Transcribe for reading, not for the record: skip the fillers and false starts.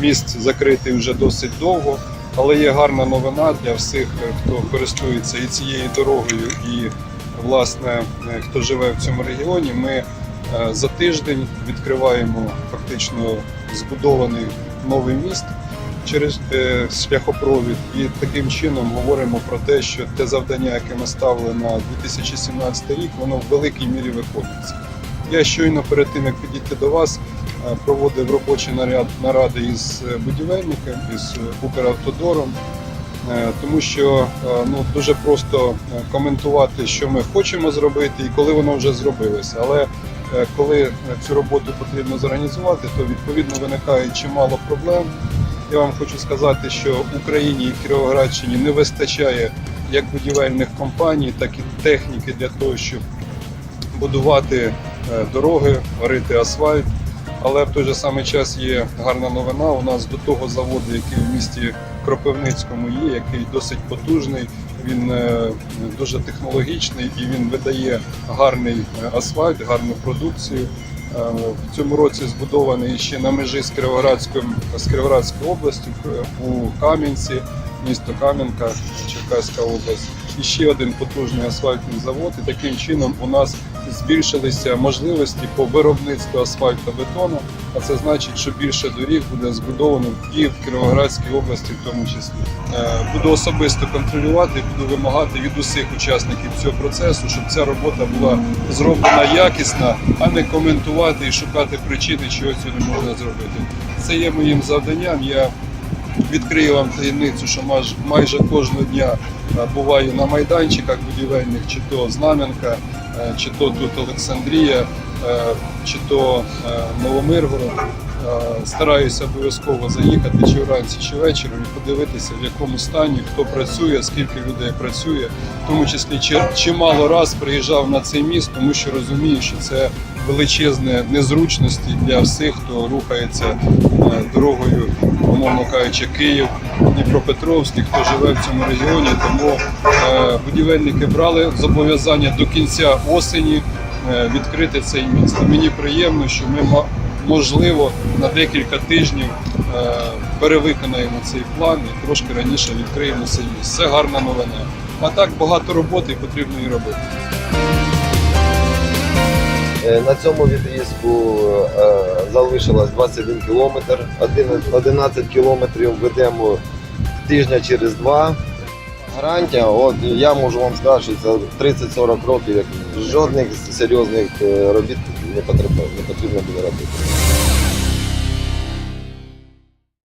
міст закритий вже досить довго, але є гарна новина для всіх, хто користується і цією дорогою, і власне, хто живе в цьому регіоні. Ми за тиждень відкриваємо фактично збудований новий міст через шляхопровід, і таким чином говоримо про те, що те завдання, яке ми ставили на 2017 рік, воно в великій мірі виконується. Я щойно перед тим, як підійти до вас, проводив робочі наради із будівельником, із Укравтодором, тому що дуже просто коментувати, що ми хочемо зробити і коли воно вже зробилося. Але коли цю роботу потрібно зорганізувати, то відповідно виникає чимало проблем. Я вам хочу сказати, що Україні і Кіровоградщині не вистачає як будівельних компаній, так і техніки для того, щоб будувати дороги, варити асфальт. Але в той же самий час є гарна новина. У нас до того заводу, який в місті Кропивницькому є, який досить потужний, він дуже технологічний і він видає гарний асфальт, гарну продукцію. В цьому році збудований ще на межі з Кіровоградською областю, у Кам'янці, місто Кам'янка, Черкаська область. І ще один потужний асфальтний завод. І таким чином у нас збільшилися можливості по виробництву асфальтобетону, а це значить, що більше доріг буде збудовано і в Кіровоградській області в тому числі. Буду особисто контролювати, буду вимагати від усіх учасників цього процесу, щоб ця робота була зроблена якісно, а не коментувати і шукати причини, чого цього не можна зробити. Це є моїм завданням. Я відкрию вам таємницю, що майже кожного дня буваю на майданчиках будівельних, чи то Знам'янка, чи то тут Олександрія, чи то Новомиргород. Стараюся обов'язково заїхати чи вранці, чи ввечері і подивитися, в якому стані, хто працює, скільки людей працює. В тому числі чимало раз приїжджав на цей міст, тому що розумію, що це величезні незручності для всіх, хто рухається дорогою, умовно кажучи, Київ, Дніпропетровськ, хто живе в цьому регіоні. Тому будівельники брали зобов'язання до кінця осені відкрити цей міст. Мені приємно, що ми, можливо, на декілька тижнів перевиконаємо цей план і трошки раніше відкриємо цей міст. Це гарна новина. А так багато роботи і потрібно її робити. На цьому відрізку залишилось 21 кілометр, 11 кілометрів ведемо тижня через 2. Гарантія, от я можу вам сказати, що це 30-40 років, як жодних серйозних робіт не потрібно буде робити.